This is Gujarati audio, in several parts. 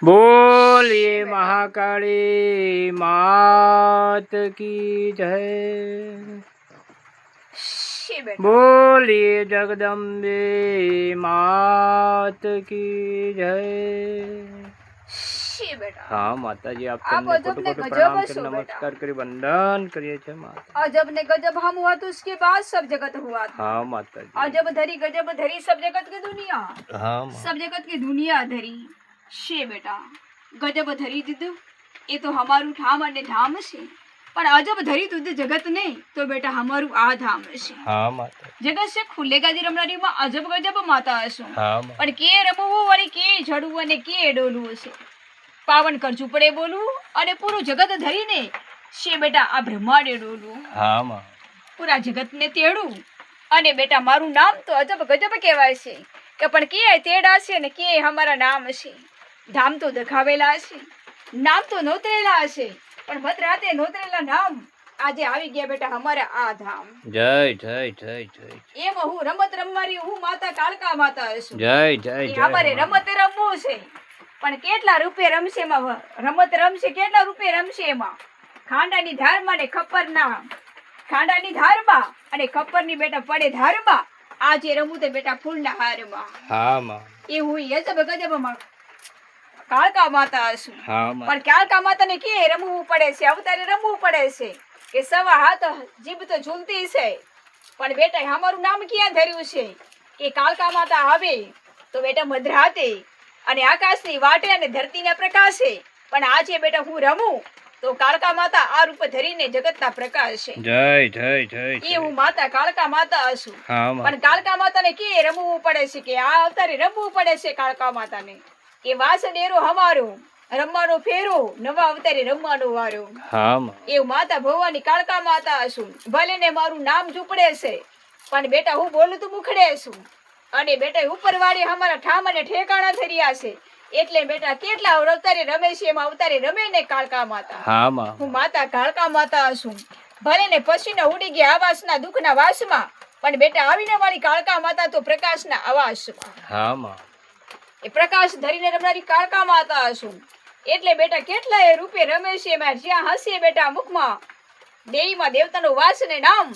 बोलिए महाकाली मात की जय। बोलिए जगदम्बे मात की जय। हाँ माता जी, आप कोटि कोटि प्रणाम कर नमस्कार कर वंदन करिए छे माता। अजब ने गजब हम हुआ तो उसके बाद सब जगत हुआ था। हाँ माता जी। अजब धरी गजब धरी सब जगत की दुनिया। हाँ सब जगत की दुनिया धरी शे बेटा गजब धरी દીધું એ તો હમારું ઠામ અને ધામ છે, પણ અજબ ધરી દીધું જગત ને તો બેટા હમારું આ ધામ છે। हाँ माता। જગત છે ખુલ્લેગા જી રમનારીમાં અજબ ગજબ માતા હશું, हाँ પણ કે રમવું વળી કે ઝડવું અને કે ડોલવું છે। પાવન કરજું પડે બોલવું અને પૂરું જગત ધરીને છે બેટા આ બ્રહ્માંડે ડોલવું। हाँ माँ। પૂરા જગતને તેડું અને બેટા મારું નામ તો અજબ ગજબ કહેવાય છે કે પણ કે તેડા છે ને કે અમારા નામ છે। ધામ તો દેખાવેલા છે, નામ તો નોતરેલા છે, પણ મધરાતે નોતરેલા નામ આજે આવી ગયા બેટા અમારા આ ધામ। जय जय जय जय એમ હું રમત રમવારી હું માતા કાળકા માતા છું। जय जय એ जय અમારે રમત રમવું છે, પણ કેટલા રૂપે રમશે એમાં રમત રમશે, કેટલા રૂપે રમશે એમાં ખાંડાની ધારમાં ને ખપ્પરના ખાંડાની ધારમાં અને ખપ્પરની બેટા પડે ધારમાં આજે રમું તો બેટા ફૂલના હારમાં। हाँ माँ। એ હું અજબ ગજબમાં કાળકા માતા છું, हाँ माँ। પણ કાળકા માતાને કે રમવું પડે છે, અવતારે રમવું પડે છે કે સવા હાથ જીભ તો ઝૂલતી છે, પણ બેટા અમારું નામ ક્યાં ધર્યું છે કે કાળકા માતા આવે તો બેટા મધરાતે અને આકાશની વાટે અને ધરતીના પ્રકાશે, પણ આજે બેટા હું રમું તો કાળકા માતા આ રૂપ ધરીને જગતના પ્રકાશે। जय जय जय એ હું માતા કાળકા માતા છું, हाँ माँ। પણ કાળકા માતાને કે રમવું પડે છે કે આ અવતારે રમવું પડે છે કાળકા માતાને કે વાસ ડેરો હમારો રમવાનો ફેરો નવા અવતારે રમવાનો વારો। हाँ माँ। એવું માતા ભવાની કાળકા માતા છું, ભલે ને મારું નામ ઝૂપડે છે, પણ બેટા હું બોલું તો મુખડે છું અને બેટા ઉપરવાળી અમારા ઠામ અને ઠેકાણા ધર્યા છે, એટલે બેટા કેટલા અવતારે રમે છે એમાં અવતારે રમે ને કાળકા માતા। हाँ माँ। હું માતા કાળકા માતા છું, ભલે ને પછીના ઉડી ગયા આવાસના દુઃખના વાસમાં, પણ બેટા આવીને વાળી કાળકા માતા તો પ્રકાશના આવાસમાં। हाँ माँ। એ પ્રકાશ ધરીને રમનારી કાળકા માતા છું, એટલે બેટા કેટલાય રૂપે રમે છે એમાં જ્યાં હશે બેટા મુખમાં દેવીમાં દેવતાનું વાસ ને નામ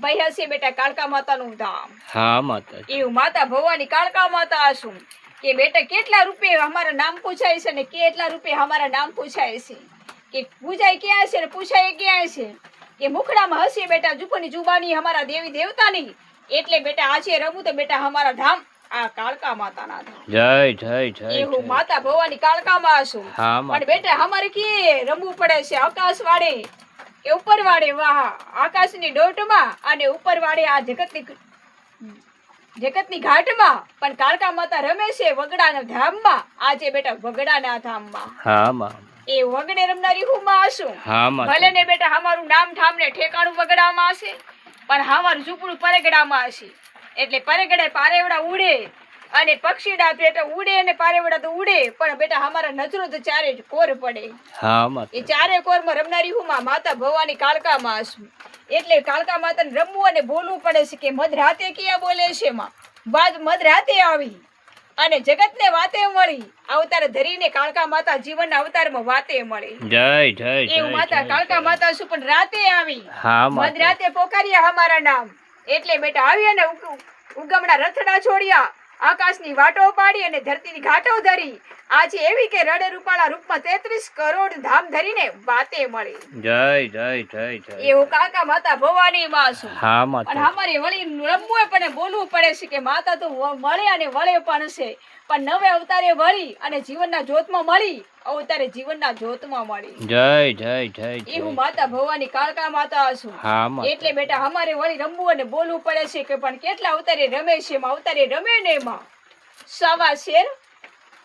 ભાઈ હશે બેટા કાળકા માતાનું ધામ। हाँ माता। એવું માતા ભવાની કાળકા માતા છું કે બેટા કેટલા રૂપે અમારા નામ પૂછાય છે ને કેટલા રૂપે અમારા નામ પૂછાય છે કે પૂજાય ક્યાં છે ને પૂછાય ક્યાં છે કે મુખડામાં હશે બેટા જુપની જુબાની અમારા દેવી દેવતાની, એટલે બેટા આજે રમું તો બેટા અમારા ધામ આ કાળકા માતાના ધામ। जय जय जय એ હું માતા ભવાની કાળકામાં છું, हाँ माँ। પણ બેટા અમારે કે રમવું પડે છે આકાશ વાળે કે ઉપર વાળે વાહ આકાશની ડોટમાં અને ઉપર વાળે આ જગતની ઘાટમાં, પણ કાળકા માતા રમે છે વગડાના ધામમાં આજે બેટા વગડાના ધામમાં। हाँ माँ। એ વગડે રમનારી હું માં છું, हाँ माँ। ભલે ને બેટા અમારું નામ ઠામ ને ઠેકાણું વગડામાં હશે, પણ અમારું ઝૂંપડું પરગડામાં હશે, એટલે પરગડે પારેવડા ઉડે અને પક્ષીડા બેટા ઉડે અને પારેવડા તો ઉડે, પણ બેટા અમારા નજરો તો ચારે કોર પડે। हाँ माँ। એ ચારે કોરમાં રમનારી હું માં માતા ભવાની કાળકામાં છું, એટલે કાળકા માતાને રમવું અને બોલવું પડે છે કે મધરાતે ક્યાં બોલે છે માં વાત મધરાતે આવી અને જગતને વાતે મળી અવતાર ધરીને કાળકા માતા જીવનના અવતારમાં વાતે મળી। जय जय એવું जय માતા કાળકા માતા છું, પણ રાતે આવી हाँ माँ। મધરાતે પોકાર્યા અમારા નામ, એટલે બેટા આવી અને ઉગમણા રથડા છોડ્યા આકાશની વાટો પાડી અને ધરતીની ઘાટો ધરી આજે એવી કે રડે રૂપાળા રૂપમાં 33 કરોડ ધામ ધરીને વાતે મળી। जय जय जय जय એવું કાકા માતા ભવાની માં છું, हाँ પણ माता। અમારે વળી રમવું પણ બોલવું પડે છે કે માતા તો મળે અને વળે પણ છે, પણ નવે અવતારે વળી અને જીવનના જ્યોતમાં મળી અવતારે જીવનના જ્યોતમાં મળી। जय जय जय એ હું जय માતા ભવાની કાળકા માતા છું, हाँ माँ। એટલે બેટા અમારે વળી રમવું અને બોલવું પડે છે કે પણ કેટલા અવતારે રમે છે એમાં અવતારે રમે ને એમાં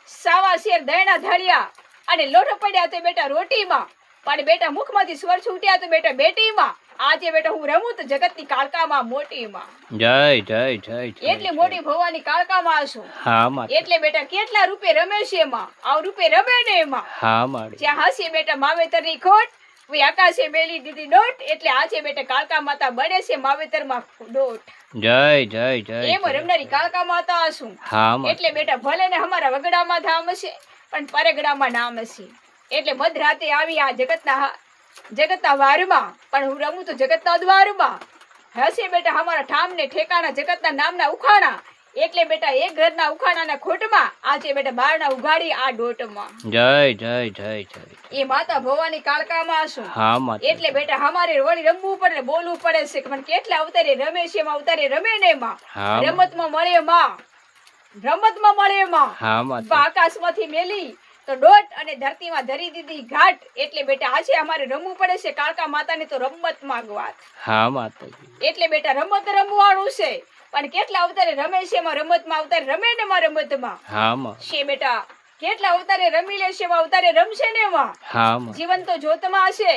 સાવા શેર દયણા ધળિયા અને લોટો પડ્યા તો બેટા રોટીમાં, પણ બેટા મુખમાંથી સ્વર છૂટ્યા તો બેટા બેટીમાં આજે બેટા હું રમું તો જગતની કાળકામાં મોટીમાં। जय जय जय जय એટલે મોટી ભવાની કાળકામાં છું, हाँ माँ। એટલે બેટા કેટલા રૂપે રમે છે એમાં આ રૂપે રમે ને એમાં हाँ माँ। જ્યાં હશે બેટા માવેતરની ખોટ वे आकाशे बेली दीदी डोट एटले आजे बेटा कालका माता बने छे मावेतर में डोट। जय जय जय एम रमनारी कालका माता हशुं हाँ एटले बेटा भले ने हमारा वगड़ा में धाम छे પણ પરગડામાં નામ છે. એટલે મધરાતે આવી આ જગતના વારમાં, પણ હું રમું તો જગતના દ્વારમાં. હશે બેટા અમારા ઠામ ને ઠેકાણા જગતના નામના ઉખાણા. એટલે બેટા એક ઘરના ઉખાણાના ખોટમાં આજે બેટા બારણા ઉગાડી આ ડોટમાં. જય જય જય જય. એ માતા ભવાની કાળકામાં છું. હા માતા. એટલે બેટા અમારે વળી રમવું પડે, બોલવું પડે છે. પણ કેટલા અવતારે રમે છે એમાં અવતારે રમે ને માં. રમતમાં મળે માં, રમતમાં મળે માં. હા માતા. આકાશમાંથી મેલી તો ડોટ અને ધરતીમાં ધરી દીધી ઘાટ. એટલે બેટા આજે અમારે રમવું પડે છે કાળકા માતાને તો રમત માંગવાત. હા માતાજી. એટલે બેટા રમત રમવાનું છે. પણ કેટલા અવતારે રમે છે એમાં રમતમાં અવતારે રમે ને માં રમતમાં. હા માં. છે બેટા કેટલા અવતારે રમી લેશે એમાં અવતારે રમશે ને માં. હા માં. જીવન તો જોતમાં છે,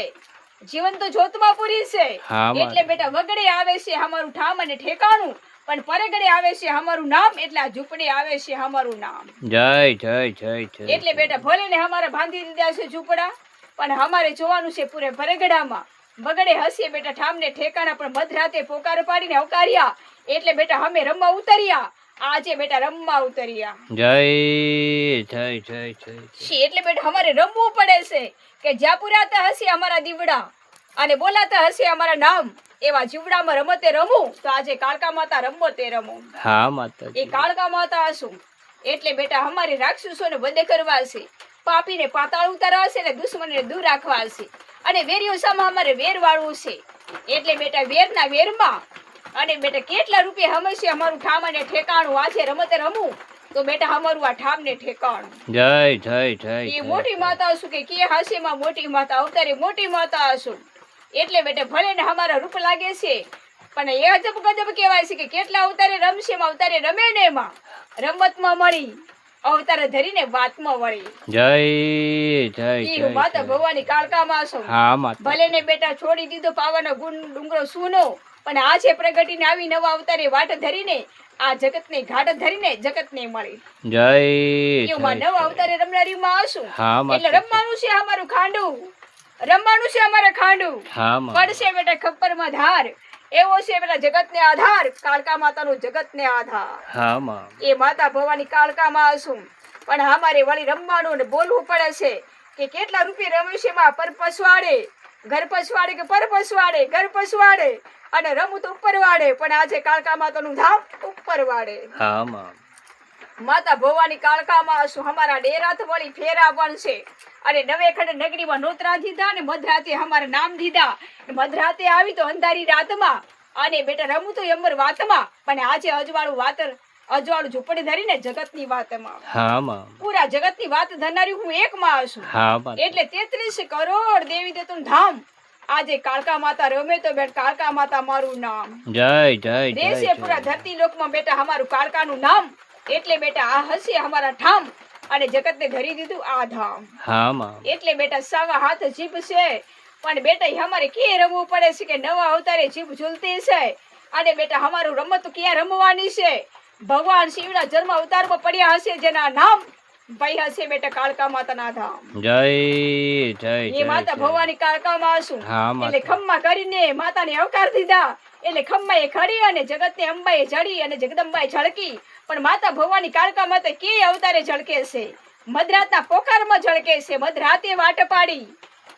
જીવન તો જોતમાં પૂરી છે. હા માં. એટલે બેટા વગડે આવે છે અમારું ઠામ અને ઠેકાણું, પણ પરગડે આવે છે અમારું નામ. એટલે આ ઝૂંપડે આવે છે અમારું નામ. જય જય જય જય. એટલે બેટા ભલે ને અમારે બાંધી દીધા છે ઝૂંપડા, પણ અમારે જોવાનું છે પૂરે પરગડામાં. વગડે હસીએ બેટા ઠામ ને ઠેકાણા, પણ મધરાતે પોકાર પાડીને અવકાર્યા. એટલે બેટા અમે રમવા ઉતર્યા, આજે બેટા રમવા ઉતર્યા. જય જય જય જય. એટલે બેટા અમારે રમવું પડે છે કે જ્યાં પુરાતા હશે અમારા દીવડા અને બોલાતા હશે અમારા નામ, એવા જીવડામાં રમતે રમું. તો આજે કાળકા માતા રમતે રમું. હા માતા. એ કાળકા માતા હશું. એટલે બેટા અમારે રાક્ષસોને વધ કરવા છે, પાપીને પાતાળ ઉતારવા છે ને દુશ્મનને દૂર રાખવા છે, અને વેરીઓ સામે અમારે વેર વાળવું છે. એટલે બેટા વેરના વેરમાં અને બેટા કેટલા રૂપિયા હમશે અમારું ઠામ અને ઠેકાણું. આજે રમતે રમું તો બેટા અમારું આ ઠામ ને ઠેકાણું. જય જય જય. એ મોટી માતા હશું કે હાશે માં મોટી માતા અવતારે મોટી માતા હશું. એટલે બેટા ભલે ને અમારા રૂપ લાગે છે, પણ એ અજબ ગજબ કહેવાય છે કે કેટલા અવતારે રમશે માં અવતારે રમે ને માં રમતમાં મળી અવતારે ધરીને વાતમાં વળી. જય જય જય. માતા ભવાની કાળકામાં છું. હા માતા. ભલે ને બેટા છોડી દીધો પાવાનો ગુણ ડુંગરો સુનો, પણ આજે પ્રગટીને આવી નવા અવતારે વાટ ધરીને આ જગતને ઘાટ ધરીને જગતને મળી. જય એવું નવા અવતારે રમનારી માં આશું. હા માતા. એટલે રમવાનું છે અમારું ખાંડું, રમવાનું છે અમારે ખાંડું. હા માતા. પડશે બેટા ખપ્પરમાં ધાર, એવો છે બેટા જગતને આધાર. કાળકા માતાનો જગતને આધાર. હા માં. એ માતા ભવાની કાળકામાં આશું. પણ અમારે વળી રમવાનું ને બોલવું પડે છે કે કેટલા રૂપિયા રમે છે માં પર પસવાડે, ઘર પસવાડે કે પર પસવાડે, ઘર પસવાડે અને રમું તો ઉપર વાડે. પણ આજે કાળકા માતાનું ધામ ઉપર વાડે. હા માં. માતા ભવાની કાળકામાં આશું. અમારા ડેરાત વળી ફેરા પણ છે, અને નવેખંડ નગરીમાં નોતરા દીધા ને મધરાતે અમારા નામ દીધા. મધરાતે આવી તો અંધારી રાતમાં, અને બેટા રમું તો અમર વાતમાં. પણ આજે અજવાળું ઝૂંપડી ધરીને જગતની વાતમાં. હા માં. પૂરા જગતની વાત ધરનારી હું એક માં છું. હા માં. એટલે 33 કરોડ દેવી દેતું ધામ. આજે કાળકા માતા રમે તો બેટા કાળકા માતા મારું નામ. જય જય જય. દેશે પૂરા ધરતી લોકમાં બેટા અમારું કાળકાનું નામ. એટલે બેટા આ હશે અમારા ઠામ, અને જગતને ધરી દીધું આ ધામ. હા માં. એટલે બેટા સવા હાથ જીભ છે, પણ બેટા અમારે ક્યાં રમવું પડે છે કે નવા અવતારે જીભ ઝૂલતી છે. અને બેટા અમારું રમત ક્યાં રમવાની છે? ભગવાન શિવના જન્મ અવતારમાં પડ્યા હશે જેના નામ, ભાઈ હશે બેટા કાળકા માતાના ધામ. જય જય જય. એ માતા ભવાની કાળકામાં હશું. હા માતા. એટલે ખમ્મા કરીને માતાને અવતાર દીધા. એટલે ખમ્માએ ખડી અને જગતને અંબાએ જડી અને જગદંબાએ ઝળકી. પણ માતા ભવાની કાળકા માતા કે અવતારે ઝળકે છે? મધરાતના પોકારમાં ઝળકે છે. મધરાતે વાટ પાડી,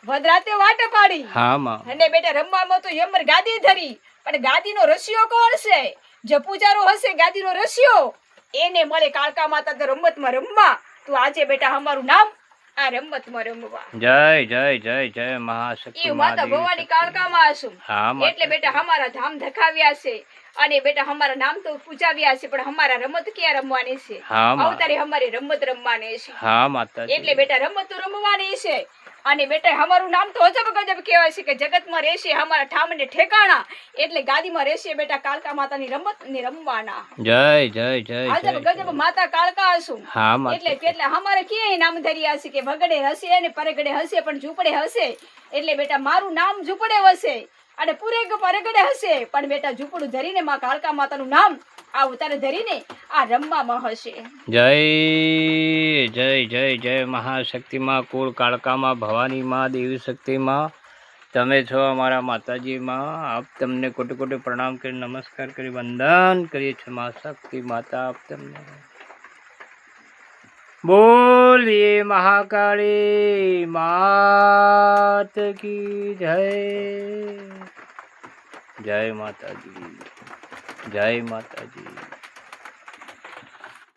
મધરાતે વાટ પાડી. હા માં. અને બેટા રમવામાં તો યમર ગાદી ધરી. પણ ગાદીનો રસિયો કોણ છે? જે પૂજારો હશે ગાદીનો રસિયો, એને મળે કાળકા માતા તો રમતમાં રમવા. તો આજે બેટા અમારું નામ આ રમતમાં રમવા. જય જય જય જય મહાશક્તિ માતા ભવાની કાળકામાં હશું. હા માં. એટલે બેટા અમારા ધામ ધખાવ્યા છે, અને બેટા અમારા નામ તો પૂજાવ્યા છે, પણ અમારા રમત ક્યાં રમવાની છે? હા માં. અવતારે અમારી રમત રમવાની છે. હા માતા. એટલે બેટા રમત તો રમવાની છે. અને બેટા અમારું નામ તો અજબ ગજબ કહેવાય છે કે જગતમાં રહેશે અમારા ઠામ ને ઠેકાણા. એટલે ગાદીમાં રહેશે બેટા કાળકા માતાની રમત ને રમવાના. જય જય જય. અજબ ગજબ માતા કાળકા હશું. હા માતા. એટલે કેટલા અમારે ક્યાંય નામ ધર્યા છે કે વગડે હશે અને પરગડે હશે, પણ ઝૂંપડે હશે. એટલે બેટા મારું નામ ઝૂંપડે હશે અને પરગડે હશે, પણ બેટા ઝૂંપડું ધરીને માં કાળકા માતાનું નામ આ ઉતારે ધરીને આ રમવામાં હશે. જય જય જય જય મહાશક્તિ માં, કુળ કાળકા માં, ભવાની માં, દેવી શક્તિ માં, તમે છો અમારા માતાજી માં. આપ તમને કોટી કોટી પ્રણામ કરી નમસ્કાર કરી વંદન કરીએ છીએ. મા શક્તિ માતા આપ તમને બોલીએ મહાકાળી માત કી જય. જય માતાજી, જય માતાજી.